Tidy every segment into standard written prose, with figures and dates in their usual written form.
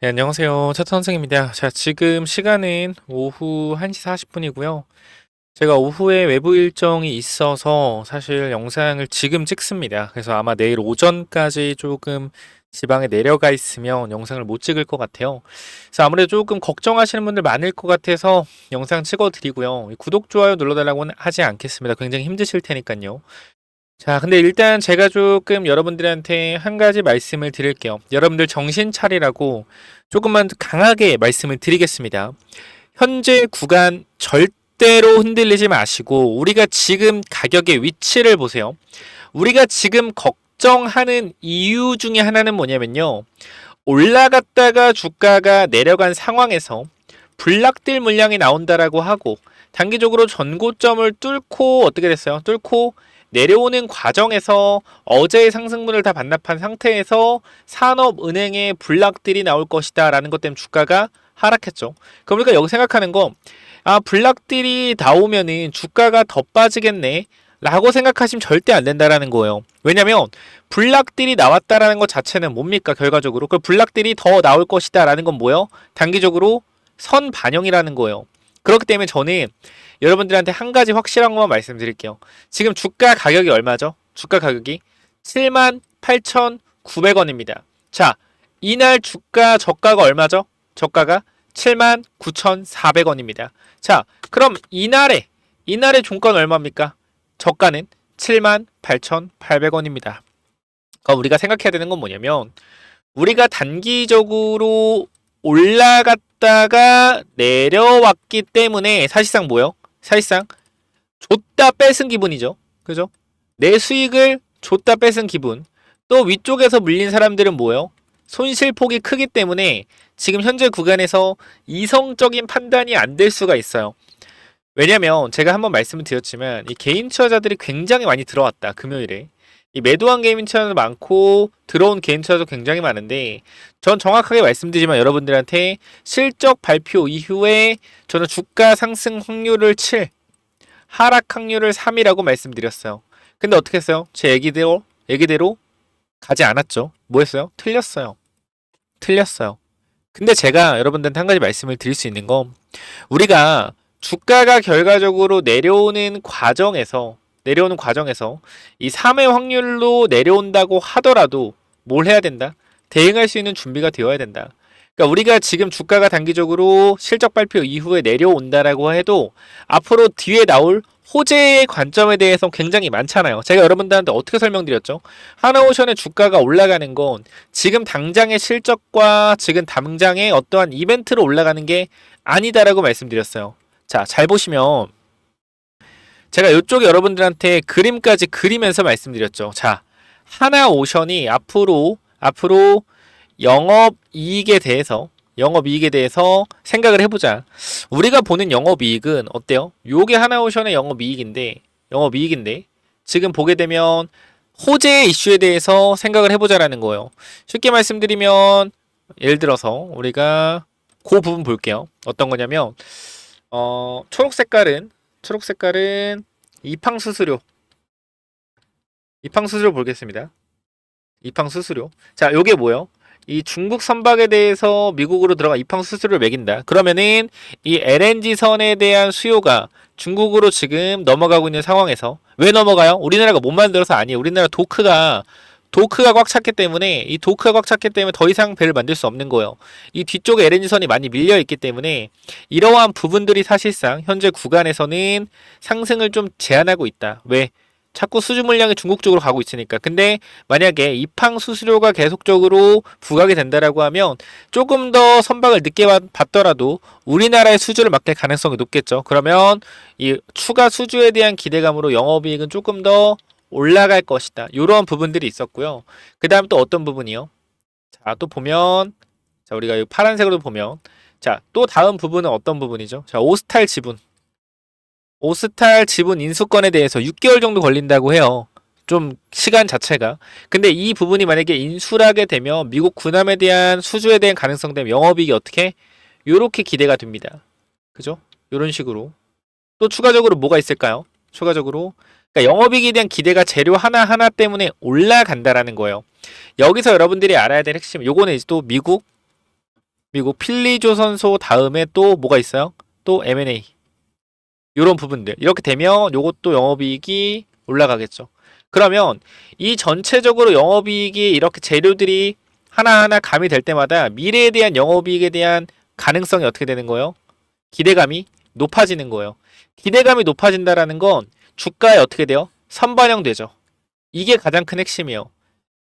네, 안녕하세요. 차 선생입니다. 자, 지금 시간은 오후 1시 40분이고요. 제가 오후에 외부 일정이 있어서 사실 영상을 지금 찍습니다. 그래서 아마 내일 오전까지 조금 지방에 내려가 있으면 영상을 못 찍을 것 같아요. 그래서 아무래도 조금 걱정하시는 분들 많을 것 같아서 영상 찍어 드리고요. 구독, 좋아요 눌러달라고는 하지 않겠습니다. 굉장히 힘드실 테니까요. 자, 근데 일단 제가 조금 여러분들한테 한 가지 말씀을 드릴게요. 여러분들 정신 차리라고 조금만 강하게 말씀을 드리겠습니다. 현재 구간 절대로 흔들리지 마시고 우리가 지금 가격의 위치를 보세요. 우리가 지금 걱정하는 이유 중에 하나는 뭐냐면요. 올라갔다가 주가가 내려간 상황에서 불락딜 물량이 나온다라고 하고 단기적으로 전고점을 뚫고 어떻게 됐어요? 뚫고 내려오는 과정에서 어제의 상승분을 다 반납한 상태에서 산업은행의 불락딜이 나올 것이다 라는 것 때문에 주가가 하락했죠. 그러니까 여기 생각하는 거, 불락딜이 나오면은 주가가 더 빠지겠네 라고 생각하시면 절대 안 된다라는 거예요. 왜냐면 불락딜이 나왔다라는 것 자체는 뭡니까? 결과적으로 그 불락딜이 더 나올 것이다 라는 건 뭐예요? 단기적으로 선 반영이라는 거예요. 그렇기 때문에 저는 여러분들한테 한 가지 확실한 것만 말씀드릴게요. 지금 주가 가격이 얼마죠? 주가 가격이 78,900원입니다. 자, 이날 주가 저가가 얼마죠? 저가가 79,400원입니다. 자, 그럼 이날의 종가는 얼마입니까? 저가는 78,800원입니다. 그러니까 우리가 생각해야 되는 건 뭐냐면 우리가 단기적으로 올라갔다가 내려왔기 때문에 사실상 뭐요? 사실상 줬다 뺏은 기분이죠. 그죠? 내 수익을 줬다 뺏은 기분. 또 위쪽에서 물린 사람들은 뭐예요? 손실폭이 크기 때문에 지금 현재 구간에서 이성적인 판단이 안 될 수가 있어요. 왜냐면 제가 한번 말씀을 드렸지만 이 개인 투자자들이 굉장히 많이 들어왔다. 금요일에. 이 매도한 개인 투자도 많고 들어온 개인 투자도 굉장히 많은데 전 정확하게 말씀드리지만 여러분들한테 실적 발표 이후에 저는 주가 상승 확률을 7, 하락 확률을 3이라고 말씀드렸어요. 근데 어떻게 했어요? 제 얘기대로 가지 않았죠. 뭐 했어요? 틀렸어요. 근데 제가 여러분들한테 한 가지 말씀을 드릴 수 있는 건 우리가 주가가 결과적으로 내려오는 과정에서 이 3의 확률로 내려온다고 하더라도 뭘 해야 된다? 대응할 수 있는 준비가 되어야 된다. 그러니까 우리가 지금 주가가 단기적으로 실적 발표 이후에 내려온다라고 해도 앞으로 뒤에 나올 호재의 관점에 대해서 굉장히 많잖아요. 제가 여러분들한테 어떻게 설명드렸죠? 하나오션의 주가가 올라가는 건 지금 당장의 실적과 지금 당장의 어떠한 이벤트로 올라가는 게 아니다라고 말씀드렸어요. 자, 잘 보시면 제가 이쪽에 여러분들한테 그림까지 그리면서 말씀드렸죠. 자, 하나오션이 앞으로 영업이익에 대해서 생각을 해보자. 우리가 보는 영업이익은 어때요? 요게 하나오션의 영업이익인데 지금 보게 되면 호재 이슈에 대해서 생각을 해보자라는 거예요. 쉽게 말씀드리면 예를 들어서 우리가 그 부분 볼게요. 어떤 거냐면 초록 색깔은 입항 수수료 보겠습니다. 입항 수수료. 자, 요게 뭐예요? 이 중국 선박에 대해서 미국으로 들어가 입항 수수료를 매긴다. 그러면은 이 LNG 선에 대한 수요가 중국으로 지금 넘어가고 있는 상황에서 왜 넘어가요? 우리나라가 못 만들어서 아니에요. 우리나라 도크가 꽉 찼기 때문에 더 이상 배를 만들 수 없는 거예요. 이 뒤쪽에 LNG 선이 많이 밀려 있기 때문에 이러한 부분들이 사실상 현재 구간에서는 상승을 좀 제한하고 있다. 왜? 자꾸 수주 물량이 중국 쪽으로 가고 있으니까. 근데 만약에 입항 수수료가 계속적으로 부각이 된다라고 하면 조금 더 선박을 늦게 받더라도 우리나라의 수주를 맡길 가능성이 높겠죠. 그러면 이 추가 수주에 대한 기대감으로 영업이익은 조금 더 올라갈 것이다. 이런 부분들이 있었고요. 그 다음 또 어떤 부분이요? 자, 또 보면 자, 우리가 이 파란색으로 보면 자, 또 다음 부분은 어떤 부분이죠? 자, 오스탈 지분 인수권에 대해서 6개월 정도 걸린다고 해요. 좀 시간 자체가. 근데 이 부분이 만약에 인수를 하게 되면 미국 군함에 대한 수주에 대한 가능성 때문에 영업이익이 어떻게? 요렇게 기대가 됩니다. 그죠? 요런 식으로. 또 추가적으로 뭐가 있을까요? 그러니까 영업이익에 대한 기대가 재료 하나하나 때문에 올라간다라는 거예요. 여기서 여러분들이 알아야 될 핵심, 요거는 이제 또 미국 필리조선소 다음에 또 뭐가 있어요? 또 M&A. 요런 부분들. 이렇게 되면 요것도 영업이익이 올라가겠죠. 그러면 이 전체적으로 영업이익이 이렇게 재료들이 하나하나 가미될 때마다 미래에 대한 영업이익에 대한 가능성이 어떻게 되는 거예요? 기대감이 높아지는 거예요. 기대감이 높아진다라는 건 주가에 어떻게 돼요? 선반영되죠. 이게 가장 큰 핵심이에요.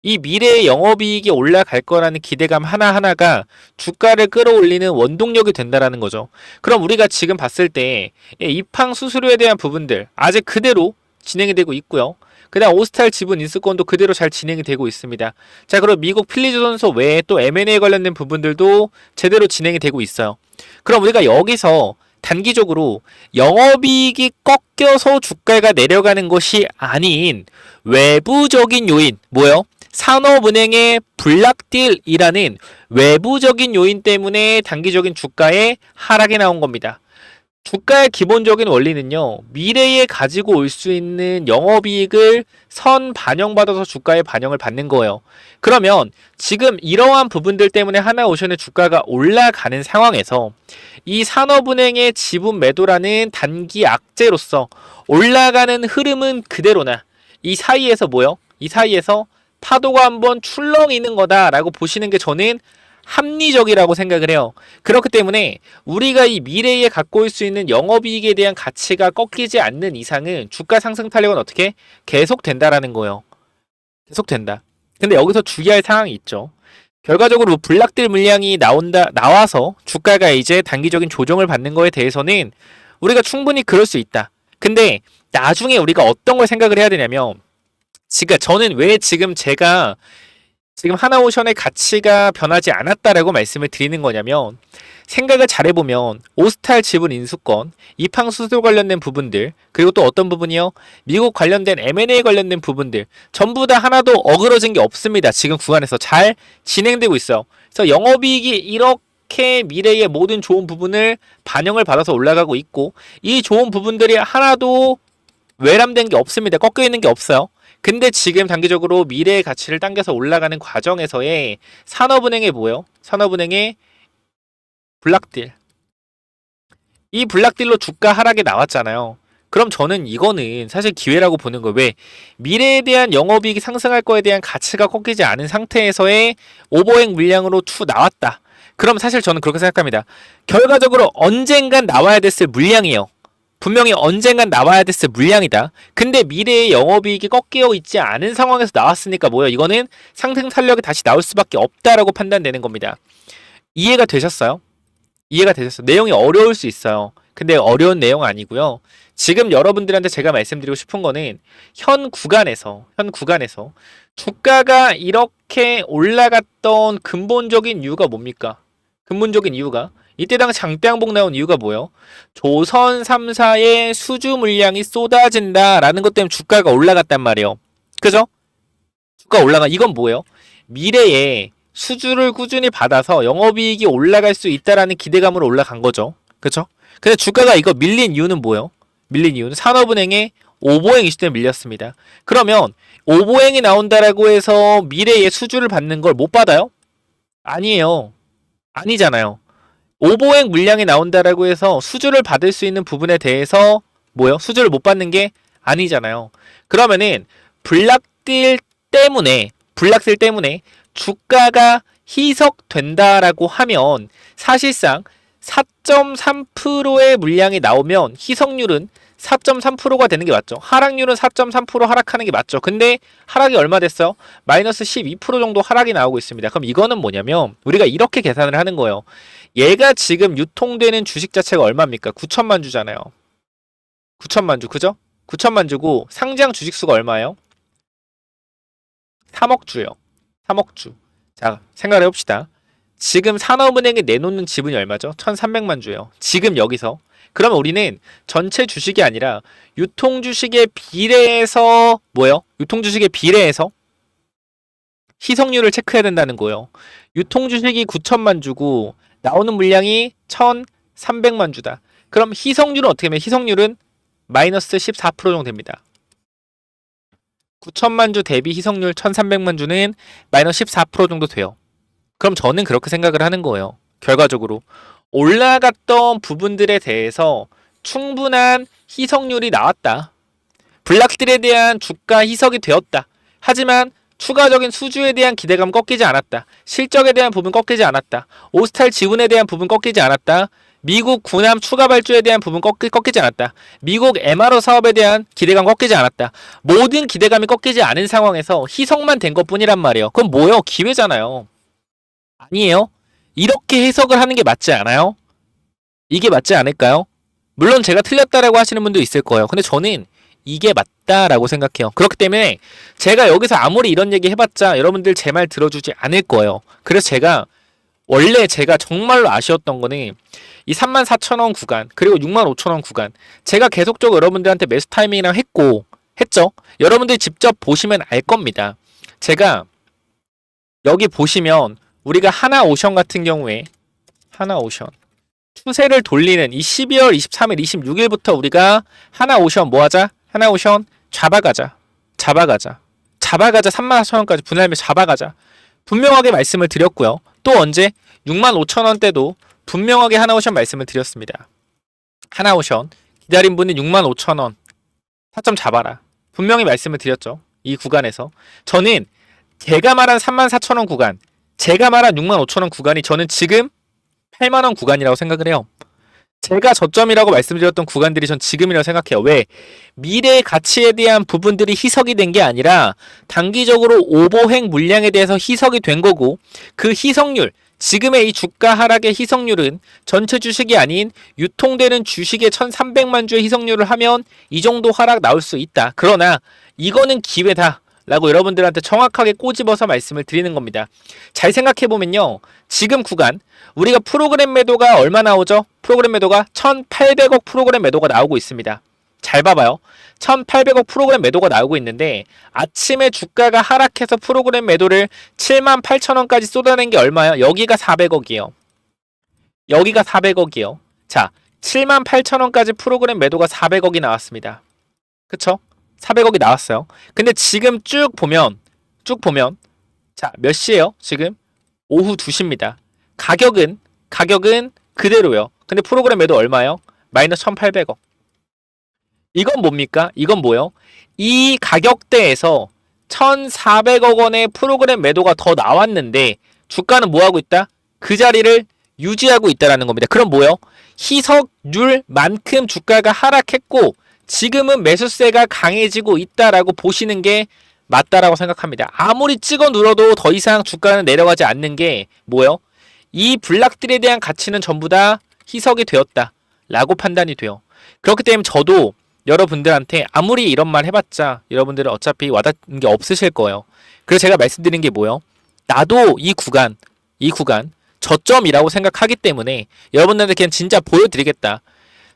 이 미래의 영업이익이 올라갈 거라는 기대감 하나하나가 주가를 끌어올리는 원동력이 된다라는 거죠. 그럼 우리가 지금 봤을 때 입항 수수료에 대한 부분들 아직 그대로 진행이 되고 있고요. 그다음 오스탈 지분 인수권도 그대로 잘 진행이 되고 있습니다. 자, 그럼 미국 필리조선소 외에 또 M&A 관련된 부분들도 제대로 진행이 되고 있어요. 그럼 우리가 여기서 단기적으로 영업이익이 꺾여서 주가가 내려가는 것이 아닌 외부적인 요인, 뭐예요? 산업은행의 블락딜이라는 외부적인 요인 때문에 단기적인 주가의 하락이 나온 겁니다. 주가의 기본적인 원리는요, 미래에 가지고 올 수 있는 영업이익을 선 반영받아서 주가에 반영을 받는 거예요. 그러면 지금 이러한 부분들 때문에 하나오션의 주가가 올라가는 상황에서 이 산업은행의 지분 매도라는 단기 악재로서 올라가는 흐름은 그대로나 이 사이에서 뭐요? 이 사이에서 파도가 한번 출렁이는 거다라고 보시는 게 저는 합리적이라고 생각을 해요. 그렇기 때문에 우리가 이 미래에 갖고 올 수 있는 영업이익에 대한 가치가 꺾이지 않는 이상은 주가 상승 탄력은 어떻게 계속된다라는 거예요. 계속된다. 근데 여기서 주의할 사항이 있죠. 결과적으로 블락딜 물량이 나와서 주가가 이제 단기적인 조정을 받는 거에 대해서는 우리가 충분히 그럴 수 있다. 근데 나중에 우리가 어떤 걸 생각을 해야 되냐면, 저는 왜 제가 지금 하나오션의 가치가 변하지 않았다라고 말씀을 드리는 거냐면, 생각을 잘해보면 오스탈 지분 인수권, 입항 수수료 관련된 부분들, 그리고 또 어떤 부분이요? 미국 관련된 M&A 관련된 부분들 전부 다 하나도 어그러진 게 없습니다. 지금 구간에서 잘 진행되고 있어요. 그래서 영업이익이 이렇게 미래의 모든 좋은 부분을 반영을 받아서 올라가고 있고, 이 좋은 부분들이 하나도 외람된 게 없습니다. 꺾여 있는 게 없어요. 근데 지금 단기적으로 미래의 가치를 당겨서 올라가는 과정에서의 산업은행의 뭐예요? 산업은행의 블락딜. 이 블락딜로 주가 하락이 나왔잖아요. 그럼 저는 이거는 사실 기회라고 보는 거예요. 왜? 미래에 대한 영업이익이 상승할 거에 대한 가치가 꺾이지 않은 상태에서의 오버행 물량으로 나왔다. 그럼 사실 저는 그렇게 생각합니다. 결과적으로 언젠간 나와야 됐을 물량이에요. 분명히 언젠간 나와야 됐을 물량이다. 근데 미래의 영업이익이 꺾여 있지 않은 상황에서 나왔으니까 뭐예요? 이거는 상승 탄력이 다시 나올 수밖에 없다라고 판단되는 겁니다. 이해가 되셨어요? 이해가 되셨어요? 내용이 어려울 수 있어요. 근데 어려운 내용은 아니고요. 지금 여러분들한테 제가 말씀드리고 싶은 거는 현 구간에서 주가가 이렇게 올라갔던 근본적인 이유가 뭡니까? 근본적인 이유가 이때 당시 장대항복 나온 이유가 뭐예요? 조선 3사의 수주 물량이 쏟아진다라는 것 때문에 주가가 올라갔단 말이에요. 그죠? 주가 올라가. 이건 뭐예요? 미래에 수주를 꾸준히 받아서 영업이익이 올라갈 수 있다라는 기대감으로 올라간 거죠. 그죠? 근데 주가가 이거 밀린 이유는 뭐예요? 밀린 이유는 산업은행의 오보행 이슈 때문에 밀렸습니다. 그러면 오보행이 나온다라고 해서 미래에 수주를 받는 걸 못 받아요? 아니에요. 아니잖아요. 오보행 물량이 나온다라고 해서 수주를 받을 수 있는 부분에 대해서 뭐요? 수주를 못 받는 게 아니잖아요. 그러면은 블락딜 때문에 주가가 희석된다라고 하면 사실상 4.3%의 물량이 나오면 희석률은 4.3%가 되는 게 맞죠. 하락률은 4.3% 하락하는 게 맞죠. 근데 하락이 얼마 됐어요? 마이너스 12% 정도 하락이 나오고 있습니다. 그럼 이거는 뭐냐면 우리가 이렇게 계산을 하는 거예요. 얘가 지금 유통되는 주식 자체가 얼마입니까? 9천만 주잖아요. 9천만 주, 그죠? 9천만 주고 상장 주식수가 얼마예요? 3억 주요. 3억 주. 자, 생각을 해봅시다. 지금 산업은행에 내놓는 지분이 얼마죠? 1,300만 주예요. 지금 여기서. 그러면 우리는 전체 주식이 아니라 유통주식에 비례해서 뭐예요? 유통주식에 비례해서 희석률을 체크해야 된다는 거예요. 유통주식이 9천만 주고 나오는 물량이 1,300만 주다. 그럼 희석률은 어떻게 하면 희석률은 마이너스 14% 정도 됩니다. 9천만 주 대비 희석률 1,300만 주는 마이너스 14% 정도 돼요. 그럼 저는 그렇게 생각을 하는 거예요. 결과적으로 올라갔던 부분들에 대해서 충분한 희석률이 나왔다. 블락들에 대한 주가 희석이 되었다. 하지만 추가적인 수주에 대한 기대감 꺾이지 않았다. 실적에 대한 부분 꺾이지 않았다. 오스탈 지분에 대한 부분 꺾이지 않았다. 미국 군함 추가 발주에 대한 부분 꺾이지 않았다. 미국 MRO 사업에 대한 기대감 꺾이지 않았다. 모든 기대감이 꺾이지 않은 상황에서 희석만 된 것뿐이란 말이에요. 그럼 뭐예요? 기회잖아요. 아니에요? 이렇게 해석을 하는 게 맞지 않아요? 이게 맞지 않을까요? 물론 제가 틀렸다라고 하시는 분도 있을 거예요. 근데 저는 이게 맞다라고 생각해요. 그렇기 때문에 제가 여기서 아무리 이런 얘기 해봤자 여러분들 제 말 들어주지 않을 거예요. 그래서 원래 제가 정말로 아쉬웠던 거는 이 34,000원 구간 그리고 65,000원 구간 제가 계속적으로 여러분들한테 매수 타이밍이랑 했죠. 여러분들이 직접 보시면 알 겁니다. 제가 여기 보시면 우리가 하나오션 같은 경우에 하나오션 추세를 돌리는 이 12월 23일, 26일부터 우리가 하나오션 뭐하자? 하나오션 잡아가자. 34,000원까지 분할매 잡아가자. 분명하게 말씀을 드렸고요. 또 언제? 65,000원대도 분명하게 하나오션 말씀을 드렸습니다. 하나오션 기다린 분은 65,000원 타점 잡아라. 분명히 말씀을 드렸죠. 이 구간에서. 저는 제가 말한 34,000원 구간, 제가 말한 65,000원 구간이 저는 지금 8만원 구간이라고 생각을 해요. 제가 저점이라고 말씀드렸던 구간들이 전 지금이라고 생각해요. 왜? 미래의 가치에 대한 부분들이 희석이 된 게 아니라 단기적으로 오버행 물량에 대해서 희석이 된 거고 그 희석률, 지금의 이 주가 하락의 희석률은 전체 주식이 아닌 유통되는 주식의 1,300만 주의 희석률을 하면 이 정도 하락 나올 수 있다. 그러나 이거는 기회다. 라고 여러분들한테 정확하게 꼬집어서 말씀을 드리는 겁니다. 잘 생각해보면요. 지금 구간 우리가 프로그램 매도가 얼마 나오죠? 프로그램 매도가 1,800억 프로그램 매도가 나오고 있습니다. 잘 봐봐요. 1,800억 프로그램 매도가 나오고 있는데 아침에 주가가 하락해서 프로그램 매도를 78,000원까지 쏟아낸 게 얼마예요? 여기가 400억이에요. 여기가 400억이에요. 자, 78,000원까지 프로그램 매도가 400억이 나왔습니다. 그쵸? 400억이 나왔어요. 근데 지금 쭉 보면 자, 몇 시에요? 지금 오후 2시입니다. 가격은 그대로요. 근데 프로그램 매도 얼마예요? 마이너스 1,800억. 이건 뭡니까? 이건 뭐예요? 이 가격대에서 1,400억 원의 프로그램 매도가 더 나왔는데 주가는 뭐 하고 있다? 그 자리를 유지하고 있다라는 겁니다. 그럼 뭐예요? 희석률만큼 주가가 하락했고 지금은 매수세가 강해지고 있다라고 보시는 게 맞다라고 생각합니다. 아무리 찍어 눌러도 더 이상 주가는 내려가지 않는 게 뭐예요? 이 블락들에 대한 가치는 전부 다 희석이 되었다라고 판단이 돼요. 그렇기 때문에 저도 여러분들한테 아무리 이런 말 해봤자 여러분들은 어차피 와닿는 게 없으실 거예요. 그래서 제가 말씀드린 게 뭐예요? 나도 이 구간 저점이라고 생각하기 때문에 여러분들한테 그냥 진짜 보여드리겠다.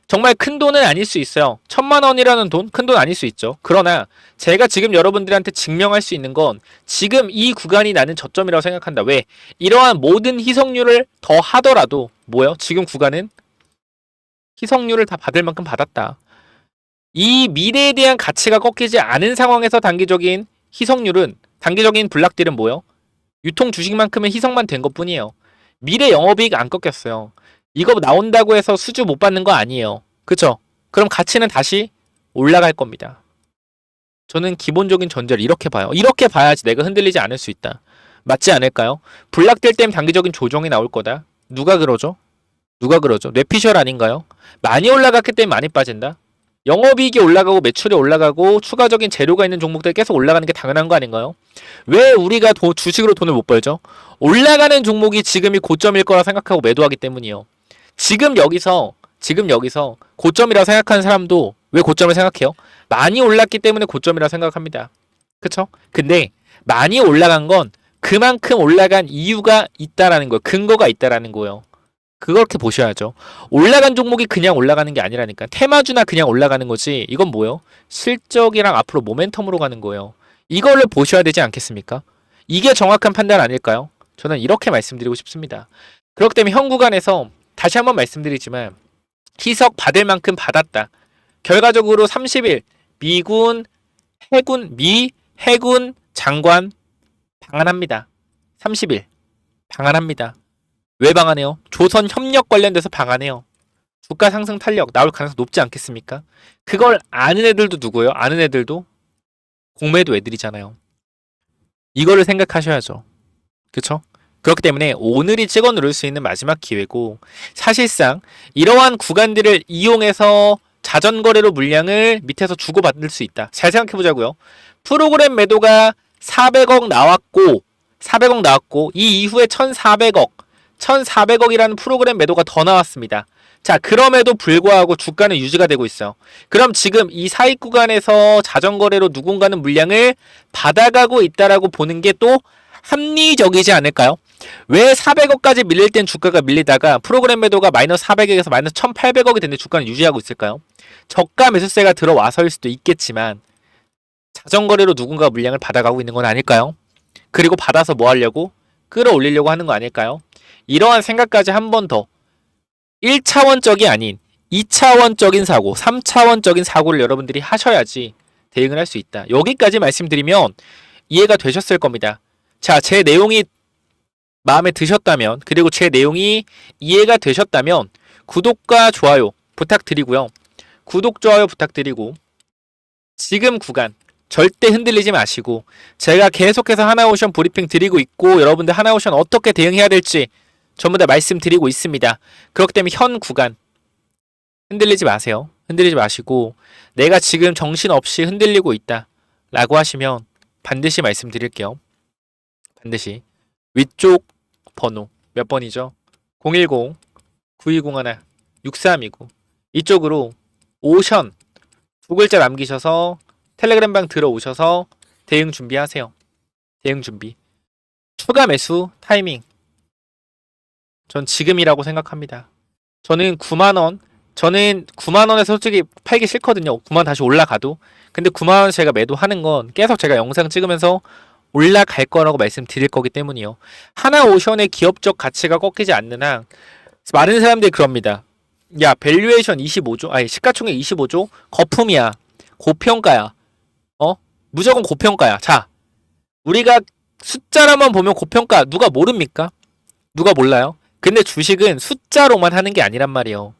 정말 큰 돈은 아닐 수 있어요. 1,000만 원이라는 돈, 큰 돈 아닐 수 있죠. 그러나 제가 지금 여러분들한테 증명할 수 있는 건 지금 이 구간이 나는 저점이라고 생각한다. 왜? 이러한 모든 희석률을 더 하더라도 뭐예요? 지금 구간은 희석률을 다 받을 만큼 받았다. 이 미래에 대한 가치가 꺾이지 않은 상황에서 단기적인 블락딜은 뭐예요? 유통 주식만큼의 희석만 된 것뿐이에요. 미래 영업이익 안 꺾였어요. 이거 나온다고 해서 수주 못 받는 거 아니에요. 그쵸? 그럼 가치는 다시 올라갈 겁니다. 저는 기본적인 전제를 이렇게 봐요. 이렇게 봐야지 내가 흔들리지 않을 수 있다. 맞지 않을까요? 블락될 땐 단기적인 조정이 나올 거다. 누가 그러죠? 뇌피셜 아닌가요? 많이 올라갔기 때문에 많이 빠진다. 영업이익이 올라가고 매출이 올라가고 추가적인 재료가 있는 종목들 계속 올라가는 게 당연한 거 아닌가요? 왜 우리가 주식으로 돈을 못 벌죠? 올라가는 종목이 지금이 고점일 거라 생각하고 매도하기 때문이요. 지금 여기서 고점이라고 생각하는 사람도 왜 고점을 생각해요? 많이 올랐기 때문에 고점이라고 생각합니다. 그쵸? 근데 많이 올라간 건 그만큼 올라간 이유가 있다라는 거예요. 근거가 있다라는 거예요. 그렇게 보셔야죠. 올라간 종목이 그냥 올라가는 게 아니라니까. 테마주나 그냥 올라가는 거지. 이건 뭐예요? 실적이랑 앞으로 모멘텀으로 가는 거예요. 이거를 보셔야 되지 않겠습니까? 이게 정확한 판단 아닐까요? 저는 이렇게 말씀드리고 싶습니다. 그렇기 때문에 현 구간에서 다시 한번 말씀드리지만 희석 받을 만큼 받았다. 결과적으로 30일 미 해군 장관 방한합니다. 30일 방한합니다. 왜 방한해요? 조선협력 관련돼서 방한해요. 주가 상승 탄력 나올 가능성 높지 않겠습니까? 그걸 아는 애들도 누구예요? 아는 애들도 공매도 애들이잖아요. 이거를 생각하셔야죠. 그쵸? 그렇기 때문에 오늘이 찍어 누를 수 있는 마지막 기회고, 사실상 이러한 구간들을 이용해서 자전거래로 물량을 밑에서 주고받을 수 있다. 잘 생각해 보자고요. 프로그램 매도가 400억 나왔고 이 이후에 1400억이라는 프로그램 매도가 더 나왔습니다. 자, 그럼에도 불구하고 주가는 유지가 되고 있어요. 그럼 지금 이 사익 구간에서 자전거래로 누군가는 물량을 받아가고 있다라고 보는 게 또 합리적이지 않을까요? 왜 400억까지 밀릴 땐 주가가 밀리다가 프로그램 매도가 마이너스 400억에서 마이너스 1800억이 됐는데 주가는 유지하고 있을까요? 저가 매수세가 들어와서일 수도 있겠지만 자전거래로 누군가 물량을 받아가고 있는 건 아닐까요? 그리고 받아서 뭐 하려고? 끌어올리려고 하는 거 아닐까요? 이러한 생각까지 한 번 더 1차원적이 아닌 2차원적인 사고, 3차원적인 사고를 여러분들이 하셔야지 대응을 할 수 있다. 여기까지 말씀드리면 이해가 되셨을 겁니다. 자, 제 내용이 마음에 드셨다면, 그리고 제 내용이 이해가 되셨다면 구독과 좋아요 부탁드리고요. 구독, 좋아요 부탁드리고 지금 구간 절대 흔들리지 마시고, 제가 계속해서 하나오션 브리핑 드리고 있고 여러분들 하나오션 어떻게 대응해야 될지 전부 다 말씀드리고 있습니다. 그렇기 때문에 현 구간 흔들리지 마세요. 흔들리지 마시고 내가 지금 정신없이 흔들리고 있다 라고 하시면 반드시 말씀드릴게요. 반드시 위쪽 번호 몇 번이죠? 010-9201-6329 이쪽으로 오션 두 글자 남기셔서 텔레그램 방 들어오셔서 대응 준비하세요. 대응 준비. 추가 매수 타이밍 전 지금이라고 생각합니다. 저는 9만원에 솔직히 팔기 싫거든요. 9만 다시 올라가도. 근데 9만원 제가 매도하는 건 계속 제가 영상 찍으면서 올라갈 거라고 말씀드릴 거기 때문이요. 하나오션의 기업적 가치가 꺾이지 않는 한 많은 사람들이 그럽니다. 야, 밸류에이션 25조, 아니 시가총액 25조 거품이야. 고평가야. 무조건 고평가야. 자, 우리가 숫자로만 보면 고평가 누가 모릅니까? 누가 몰라요? 근데 주식은 숫자로만 하는 게 아니란 말이에요.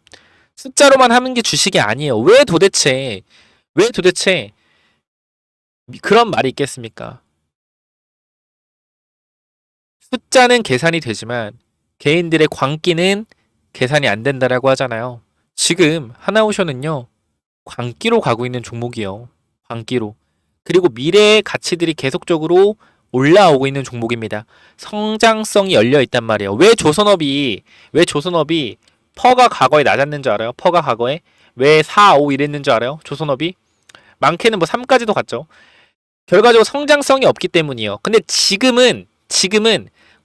숫자로만 하는 게 주식이 아니에요. 왜 도대체 그런 말이 있겠습니까? 숫자는 계산이 되지만 개인들의 광기는 계산이 안 된다라고 하잖아요. 지금 하나오션은요, 광기로 가고 있는 종목이요. 광기로. 그리고 미래의 가치들이 계속적으로 올라오고 있는 종목입니다. 성장성이 열려 있단 말이에요. 왜 조선업이 퍼가 과거에 낮았는 줄 알아요? 퍼가 과거에 왜 4, 5 이랬는 줄 알아요? 조선업이 많게는 뭐 3까지도 갔죠. 결과적으로 성장성이 없기 때문이에요. 근데 지금은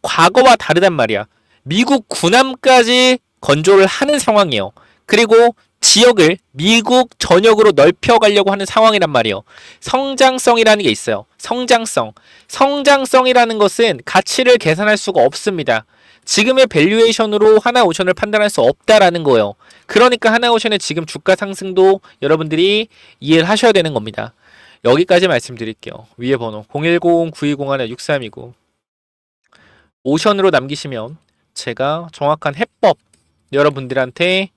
과거와 다르단 말이야. 미국 군함까지 건조를 하는 상황이에요. 그리고 지역을 미국 전역으로 넓혀가려고 하는 상황이란 말이에요. 성장성이라는 게 있어요. 성장성이라는 것은 가치를 계산할 수가 없습니다. 지금의 밸류에이션으로 하나오션을 판단할 수 없다라는 거예요. 그러니까 하나오션의 지금 주가 상승도 여러분들이 이해를 하셔야 되는 겁니다. 여기까지 말씀드릴게요. 위에 번호 010-9201-6329 오션으로 남기시면 제가 정확한 해법 여러분들한테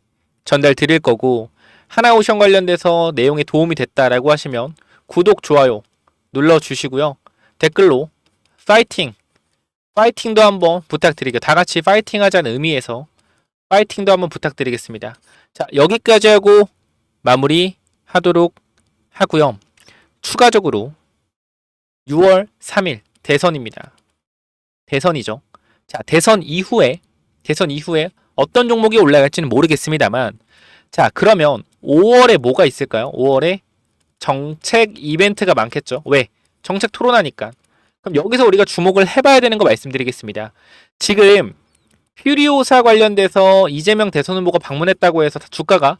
전달 드릴 거고, 하나오션 관련돼서 내용에 도움이 됐다라고 하시면 구독, 좋아요 눌러주시고요. 댓글로 파이팅도 한번 부탁드리고, 다 같이 파이팅 하자는 의미에서 파이팅도 한번 부탁드리겠습니다. 자, 여기까지 하고 마무리 하도록 하고요. 추가적으로 6월 3일 대선입니다. 대선이죠. 자, 대선 이후에 어떤 종목이 올라갈지는 모르겠습니다만, 자, 그러면 5월에 뭐가 있을까요? 5월에 정책 이벤트가 많겠죠. 왜? 정책 토론하니까. 그럼 여기서 우리가 주목을 해봐야 되는 거 말씀드리겠습니다. 지금 퓨리오사 관련돼서 이재명 대선 후보가 방문했다고 해서 주가가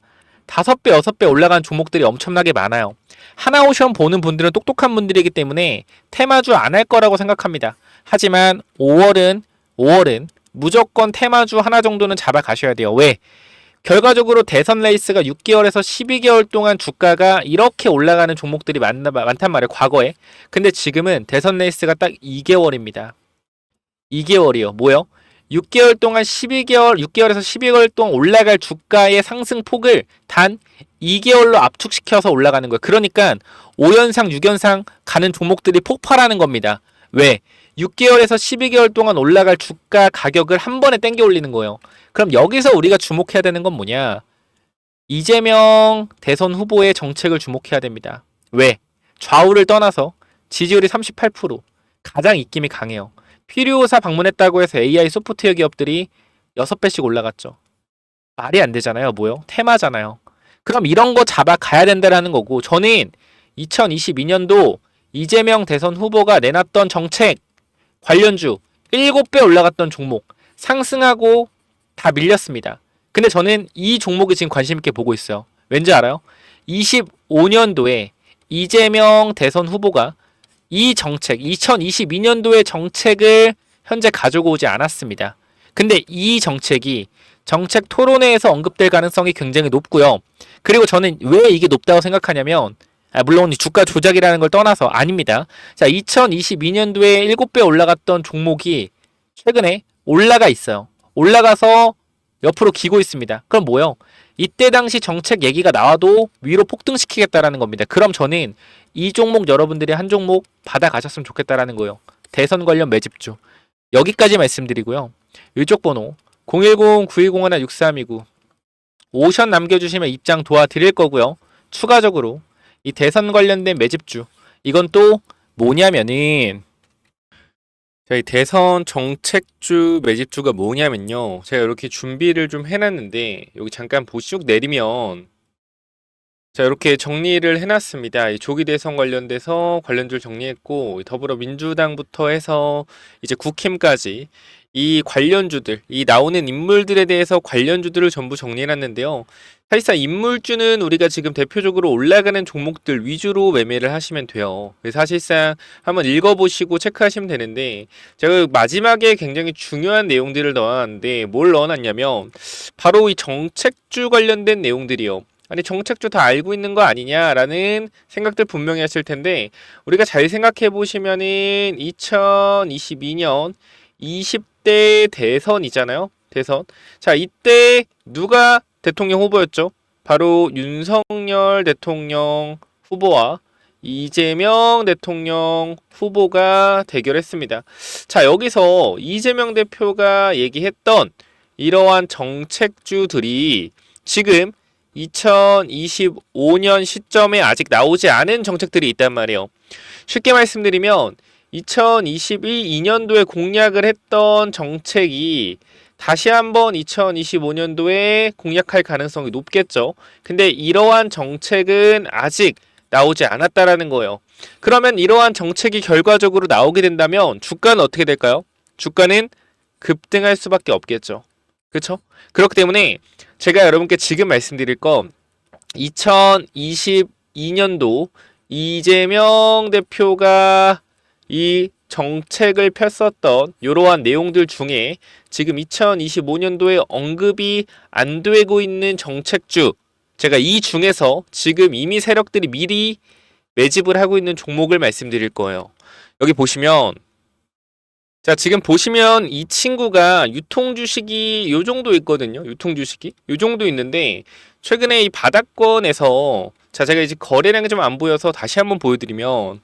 5배, 6배 올라간 종목들이 엄청나게 많아요. 하나오션 보는 분들은 똑똑한 분들이기 때문에 테마주 안 할 거라고 생각합니다. 하지만 5월은 무조건 테마주 하나 정도는 잡아 가셔야 돼요. 왜? 결과적으로 대선 레이스가 6개월에서 12개월 동안 주가가 이렇게 올라가는 종목들이 많단 말이에요. 과거에. 근데 지금은 대선 레이스가 딱 2개월입니다. 2개월이요. 뭐요? 6개월 동안 12개월, 6개월에서 12개월 동안 올라갈 주가의 상승폭을 단 2개월로 압축시켜서 올라가는 거예요. 그러니까 5연상, 6연상 가는 종목들이 폭발하는 겁니다. 왜? 6개월에서 12개월 동안 올라갈 주가 가격을 한 번에 땡겨 올리는 거예요. 그럼 여기서 우리가 주목해야 되는 건 뭐냐? 이재명 대선 후보의 정책을 주목해야 됩니다. 왜? 좌우를 떠나서 지지율이 38%, 가장 입김이 강해요. 필요사 방문했다고 해서 AI 소프트웨어 기업들이 6배씩 올라갔죠. 말이 안 되잖아요. 뭐요? 테마잖아요. 그럼 이런 거 잡아가야 된다라는 거고, 저는 2022년도 이재명 대선 후보가 내놨던 정책 관련주 7배 올라갔던 종목 상승하고 다 밀렸습니다. 근데 저는 이 종목이 지금 관심 있게 보고 있어요. 왠지 알아요? 25년도에 이재명 대선 후보가 이 정책, 2022년도의 정책을 현재 가지고 오지 않았습니다. 근데 이 정책이 정책 토론회에서 언급될 가능성이 굉장히 높고요. 그리고 저는 왜 이게 높다고 생각하냐면, 물론 주가 조작이라는 걸 떠나서 아닙니다. 자, 2022년도에 7배 올라갔던 종목이 최근에 올라가 있어요. 올라가서 옆으로 기고 있습니다. 그럼 뭐요? 이때 당시 정책 얘기가 나와도 위로 폭등시키겠다라는 겁니다. 그럼 저는 이 종목 여러분들이 한 종목 받아가셨으면 좋겠다라는 거예요. 대선 관련 매집주. 여기까지 말씀드리고요. 일족 번호 010-9201-6329 오션 남겨주시면 입장 도와드릴 거고요. 추가적으로 이 대선 관련된 매집주, 이건 또 뭐냐면은, 저희 대선 정책주 매집주가 뭐냐면요, 제가 이렇게 준비를 좀 해놨는데 여기 잠깐 보시쭉 내리면 자, 이렇게 정리를 해놨습니다. 이 조기 대선 관련돼서 관련주를 정리했고, 더불어민주당부터 해서 이제 국힘까지 이 관련주들, 이 나오는 인물들에 대해서 관련주들을 전부 정리해놨는데요. 사실상 인물주는 우리가 지금 대표적으로 올라가는 종목들 위주로 매매를 하시면 돼요. 그래서 사실상 한번 읽어보시고 체크하시면 되는데, 제가 마지막에 굉장히 중요한 내용들을 넣어놨는데 뭘 넣어놨냐면 바로 이 정책주 관련된 내용들이요. 아니, 정책주 다 알고 있는 거 아니냐라는 생각들 분명히 하실 텐데, 우리가 잘 생각해 보시면은 2022년 20대 대선이잖아요. 대선. 자, 이때 누가 대통령 후보였죠? 바로 윤석열 대통령 후보와 이재명 대통령 후보가 대결했습니다. 자, 여기서 이재명 대표가 얘기했던 이러한 정책주들이 지금 2025년 시점에 아직 나오지 않은 정책들이 있단 말이에요. 쉽게 말씀드리면 2022년도에 공약을 했던 정책이 다시 한번 2025년도에 공약할 가능성이 높겠죠. 근데 이러한 정책은 아직 나오지 않았다라는 거예요. 그러면 이러한 정책이 결과적으로 나오게 된다면 주가는 어떻게 될까요? 주가는 급등할 수밖에 없겠죠. 그렇죠? 그렇기 때문에 제가 여러분께 지금 말씀드릴 건 2022년도 이재명 대표가 이 정책을 폈었던 이러한 내용들 중에 지금 2025년도에 언급이 안 되고 있는 정책주, 제가 이 중에서 지금 이미 세력들이 미리 매집을 하고 있는 종목을 말씀드릴 거예요. 여기 보시면, 자, 지금 보시면 이 친구가 유통주식이 요 정도 있거든요. 유통주식이 요 정도 있는데, 최근에 이 바닥권에서, 자, 제가 이제 거래량이 좀 안 보여서 다시 한번 보여드리면,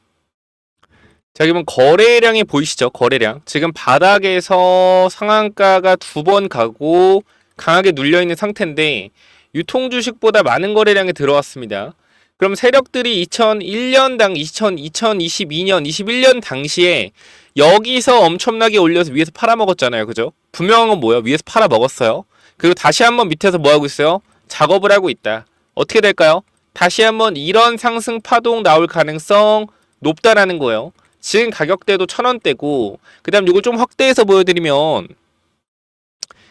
자, 그러면 거래량이 보이시죠? 거래량. 지금 바닥에서 상한가가 2번 가고 강하게 눌려있는 상태인데, 유통주식보다 많은 거래량이 들어왔습니다. 그럼 세력들이 2001년 2022년, 21년 당시에 여기서 엄청나게 올려서 위에서 팔아먹었잖아요. 그죠? 분명한 건 뭐예요? 위에서 팔아먹었어요. 그리고 다시 한번 밑에서 뭐하고 있어요? 작업을 하고 있다. 어떻게 될까요? 다시 한번 이런 상승 파동 나올 가능성 높다라는 거예요. 지금 가격대도 1,000원대고, 그 다음 이걸 좀 확대해서 보여드리면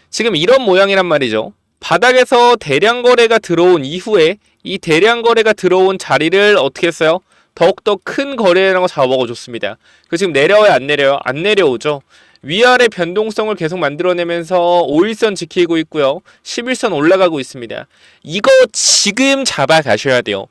지금 이런 모양이란 말이죠. 바닥에서 대량 거래가 들어온 이후에 이 대량 거래가 들어온 자리를 어떻게 했어요? 더욱더 큰 거래량을 잡아먹어줬습니다. 그 지금 내려와요, 안 내려요? 안 내려오죠. 위아래 변동성을 계속 만들어내면서 5일선 지키고 있고요. 11선 올라가고 있습니다. 이거 지금 잡아가셔야 돼요.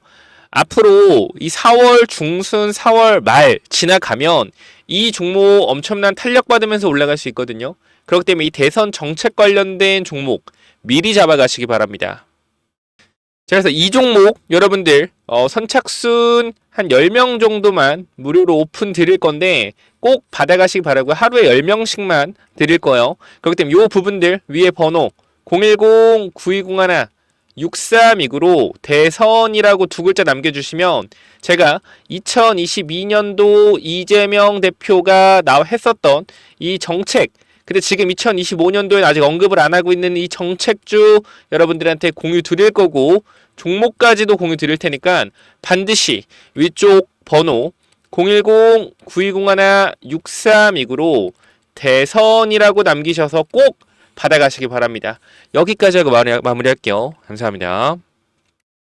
앞으로 이 4월 중순, 4월 말 지나가면 이 종목 엄청난 탄력받으면서 올라갈 수 있거든요. 그렇기 때문에 이 대선 정책 관련된 종목 미리 잡아가시기 바랍니다. 자, 그래서 이 종목 여러분들 선착순 한 10명 정도만 무료로 오픈 드릴 건데 꼭 받아가시기 바라고 하루에 10명씩만 드릴 거예요. 그렇기 때문에 이 부분들 위에 번호 010-9201-6329로 대선이라고 두 글자 남겨주시면 제가 2022년도 이재명 대표가 했었던 이 정책, 근데 지금 2025년도에 아직 언급을 안 하고 있는 이 정책주 여러분들한테 공유 드릴 거고 종목까지도 공유 드릴 테니까 반드시 위쪽 번호 010-9201-6329로 대선이라고 남기셔서 꼭 받아가시기 바랍니다. 여기까지 하고 마무리할게요. 감사합니다.